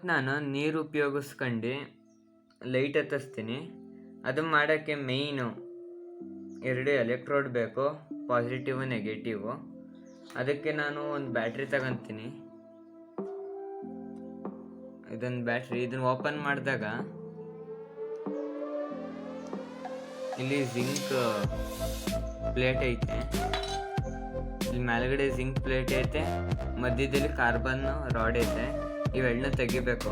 ನಾನು ನೀರು ಉಪಯೋಗಿಸ್ಕೊಂಡು ಲೈಟ್ ಹತ್ತಿಸ್ತೀನಿ. ಅದು ಮಾಡೋಕ್ಕೆ ಮೇಯ್ನು 2 ಎಲೆಕ್ಟ್ರೋಡ್ ಬೇಕು, ಪಾಸಿಟಿವ್ ನೆಗೆಟಿವು. ಅದಕ್ಕೆ ನಾನು ಒಂದು ಬ್ಯಾಟ್ರಿ ತಗೊತೀನಿ. ಇದೊಂದು ಬ್ಯಾಟ್ರಿ. ಇದನ್ನು ಓಪನ್ ಮಾಡಿದಾಗ ಇಲ್ಲಿ ಜಿಂಕ್ ಪ್ಲೇಟ್ ಐತೆ, ಇಲ್ಲಿ ಮೇಲ್ಗಡೆ ಜಿಂಕ್ ಪ್ಲೇಟ್ ಐತೆ, ಮಧ್ಯದಲ್ಲಿ ಕಾರ್ಬನ್ ರಾಡ್ ಐತೆ. ಇವೆರಡನ್ನ ತೆಗಿಬೇಕು.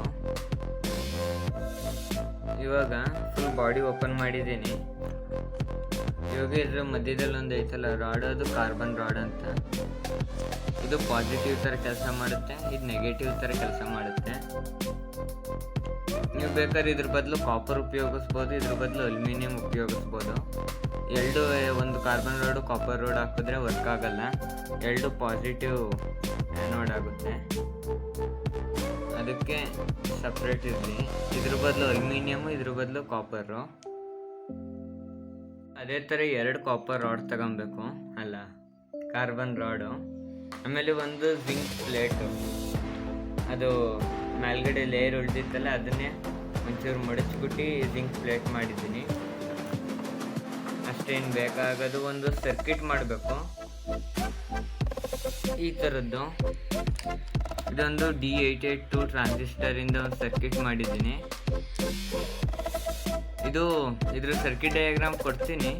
ಇವಾಗ ಫುಲ್ ಬಾಡಿ ಓಪನ್ ಮಾಡಿದ್ದೀನಿ. ಇವಾಗ ಇದ್ರ ಮಧ್ಯದಲ್ಲಿ ಒಂದು ಐತಲ್ಲ ರಾಡ್, ಅದು ಕಾರ್ಬನ್ ರಾಡ್ ಅಂತ. ಇದು ಪಾಸಿಟಿವ್ ಥರ ಕೆಲಸ ಮಾಡುತ್ತೆ, ಇದು ನೆಗೆಟಿವ್ ಥರ ಕೆಲಸ ಮಾಡುತ್ತೆ. ನೀವು ಬೇಕಾದ್ರೆ ಇದ್ರ ಬದಲು ಕಾಪರ್ ಉಪಯೋಗಿಸ್ಬೋದು, ಇದ್ರ ಬದಲು ಅಲ್ಯೂಮಿನಿಯಂ ಉಪಯೋಗಿಸ್ಬೋದು. ಒಂದು ಕಾರ್ಬನ್ ರೋಡು ಕಾಪರ್ ರೋಡ್ ಹಾಕಿದ್ರೆ ವರ್ಕ್ ಆಗಲ್ಲ. 2 ಪಾಸಿಟಿವ್ ಆ್ಯನೋಡ್ ಆಗುತ್ತೆ. ಅದಕ್ಕೆ ಸಪ್ರೇಟ್ ಇರಲಿ. ಇದ್ರ ಬದಲು ಅಲ್ಯೂಮಿನಿಯಮು, ಇದ್ರ ಬದಲು ಕಾಪರು. ಅದೇ ಥರ 2 ಕಾಪರ್ ರಾಡ್ ತಗೊಬೇಕು, ಅಲ್ಲ ಕಾರ್ಬನ್ ರಾಡು. ಆಮೇಲೆ ಒಂದು ಜಿಂಕ್ ಪ್ಲೇಟು, ಅದು ಮೇಲ್ಗಡೆ ಲೇಯರ್ ಉಳಿದಿತ್ತಲ್ಲ ಅದನ್ನೇ ಒಂಚೂರು ಮಡಚ್ಬಿಟ್ಟು ಜಿಂಕ್ ಪ್ಲೇಟ್ ಮಾಡಿದ್ದೀನಿ. ಅಷ್ಟೇನು ಬೇಕಾಗೋದು. ಒಂದು ಸರ್ಕಿಟ್ ಮಾಡಬೇಕು ಈ ಥರದ್ದು. ಇದೊಂದು D882 ಟ್ರಾನ್ಸಿಸ್ಟರಿಂದ ಒಂದು ಸರ್ಕಿಟ್ ಮಾಡಿದ್ದೀನಿ. ಇದ್ರ ಸರ್ಕಿಟ್ ಡಯಾಗ್ರಾಮ್ ಕೊಡ್ತೀನಿ.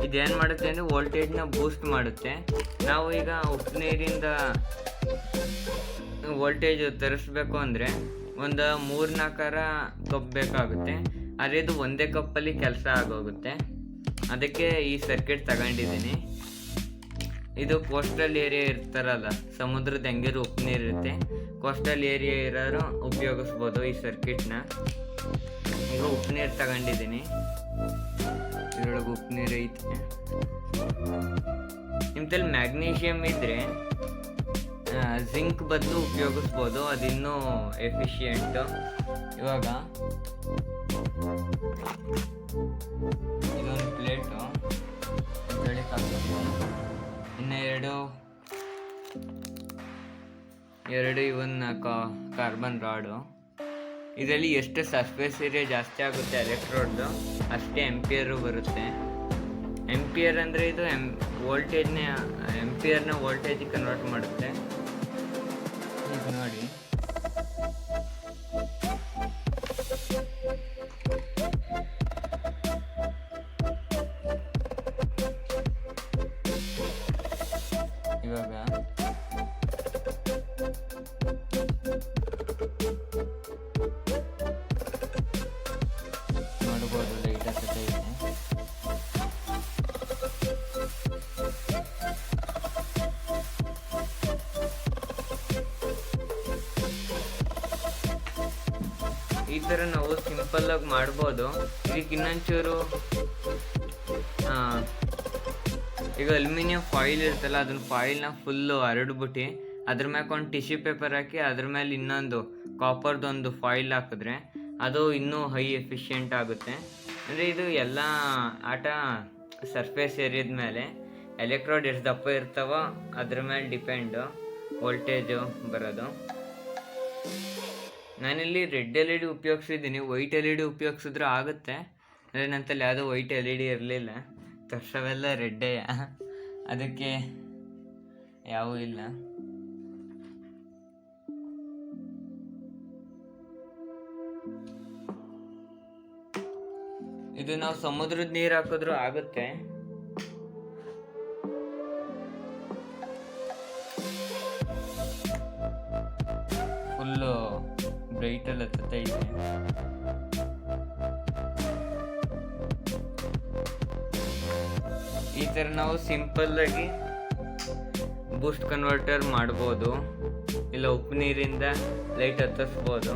ಇದೇನು ಮಾಡುತ್ತೆ ಅಂದರೆ ವೋಲ್ಟೇಜ್ನ ಬೂಸ್ಟ್ ಮಾಡುತ್ತೆ. ನಾವು ಈಗ ಉಪ್ಪು ನೀರಿಂದ ವೋಲ್ಟೇಜ್ ತರಿಸ್ಬೇಕು ಅಂದರೆ ಒಂದು 3-4 ಕಪ್ ಬೇಕಾಗುತ್ತೆ. ಆದರೆ ಇದು ಒಂದೇ ಕಪ್ಪಲ್ಲಿ ಕೆಲಸ ಆಗೋಗುತ್ತೆ. ಅದಕ್ಕೆ ಈ ಸರ್ಕಿಟ್ ತಗೊಂಡಿದ್ದೀನಿ. ಇದು ಕೋಸ್ಟಲ್ ಏರಿಯಾ ಇರ್ತಾರಲ್ಲ, ಸಮುದ್ರದ ಹೆಂಗಿರು ಉಪ್ಪು ನೀರು ಇರುತ್ತೆ, ಕೋಸ್ಟಲ್ ಏರಿಯಾ ಇರೋರು ಉಪಯೋಗಿಸ್ಬೋದು ಈ ಸರ್ಕಿಟ್ನ. ಈಗ ಉಪ್ಪು ನೀರು ತಗೊಂಡಿದ್ದೀನಿ. ಇದರೊಳಗೆ ಉಪ್ಪು ನೀರು ಐತೆ. ನಿಮ್ಮಲ್ಲಿ ಮ್ಯಾಗ್ನೀಷಿಯಮ್ ಇದ್ದರೆ ಜಿಂಕ್ ಬದಲು ಉಪಯೋಗಿಸ್ಬೋದು, ಅದಿನ್ನೂ ಎಫಿಷಿಯೆಂಟು. ಇವಾಗ ಇದೊಂದು ಪ್ಲೇಟು ಇನ್ನು ಎರಡು ಇವನ್ನ ಕಾರ್ಬನ್ ರಾಡು. ಇದರಲ್ಲಿ ಎಷ್ಟು ಸರ್ಫೇಸ್ ಏರಿಯಾ ಜಾಸ್ತಿ ಆಗುತ್ತೆ ಎಲೆಕ್ಟ್ರೋಡ್ದು, ಅಷ್ಟೇ ಎಂಪಿಯರು ಬರುತ್ತೆ. ಎಂಪಿಯರ್ ಅಂದರೆ ಇದು ಎಂಪಿಯರ್ನ ವೋಲ್ಟೇಜಿಗೆ ಕನ್ವರ್ಟ್ ಮಾಡುತ್ತೆ. ಈಗ ನೋಡಿ, ಇವಾಗ ನೋಡ್ಬೋದು ಲೈಟ್ ಹತ್ತೈತೆ. ಈ ಥರ ನಾವು ಸಿಂಪಲ್ಲಾಗಿ ಮಾಡ್ಬೋದು. ಇದಕ್ಕೆ ಇನ್ನೊಂಚೂರು ಈಗ ಅಲ್ಯೂಮಿನಿಯಂ ಫಾಯಿಲ್ ಇರ್ತಲ್ಲ, ಅದನ್ನ ಫಾಯಿಲ್ನ ಫುಲ್ಲು ಹರಡ್ಬಿಟ್ಟು ಅದ್ರ ಮ್ಯಾಕೆ ಒಂದು ಟಿಶ್ಯೂ ಪೇಪರ್ ಹಾಕಿ ಅದ್ರ ಮೇಲೆ ಇನ್ನೊಂದು ಕಾಪರ್ದೊಂದು ಫಾಯಿಲ್ ಹಾಕಿದ್ರೆ ಅದು ಇನ್ನೂ ಹೈ ಎಫಿಷಿಯೆಂಟ್ ಆಗುತ್ತೆ. ಅಂದರೆ ಇದು ಎಲ್ಲ ಆಟ ಸರ್ಫೇಸ್ ಏರಿಯಾದ ಮೇಲೆ, ಎಲೆಕ್ಟ್ರೋಡ್ ಎಷ್ಟು ದಪ್ಪ ಇರ್ತಾವೋ ಅದ್ರ ಮೇಲೆ ಡಿಪೆಂಡು ವೋಲ್ಟೇಜು ಬರೋದು. ನಾನಿಲ್ಲಿ ರೆಡ್ LED ಉಪಯೋಗಿಸಿದ್ದೀನಿ. ವೈಟ್ LED ಉಪಯೋಗಿಸಿದ್ರೂ ಆಗುತ್ತೆ. ಅಂದರೆ ನನ್ನಲ್ಲಿ ಯಾವುದೋ ವೈಟ್ LED ಇರಲಿಲ್ಲ, ತರ್ಸವೆಲ್ಲ ರೆಡ್ಡೇ, ಅದಕ್ಕೆ ಯಾವೂ ಇಲ್ಲ. ಇದು ನಾವು ಸಮುದ್ರದ ನೀರು ಹಾಕಿದ್ರೂ ಆಗುತ್ತೆ. ಫುಲ್ಲು ಬ್ರೈಟಲ್ಲಿ ಹತ್ತೈತೆ. ಈ ಥರ ನಾವು ಸಿಂಪಲ್ಲಾಗಿ ಬೂಸ್ಟ್ ಕನ್ವರ್ಟರ್ ಮಾಡ್ಬೋದು, ಇಲ್ಲ ಉಪ್ಪು ನೀರಿಂದ ಲೈಟ್ ಹತ್ತಿಸ್ಬೋದು.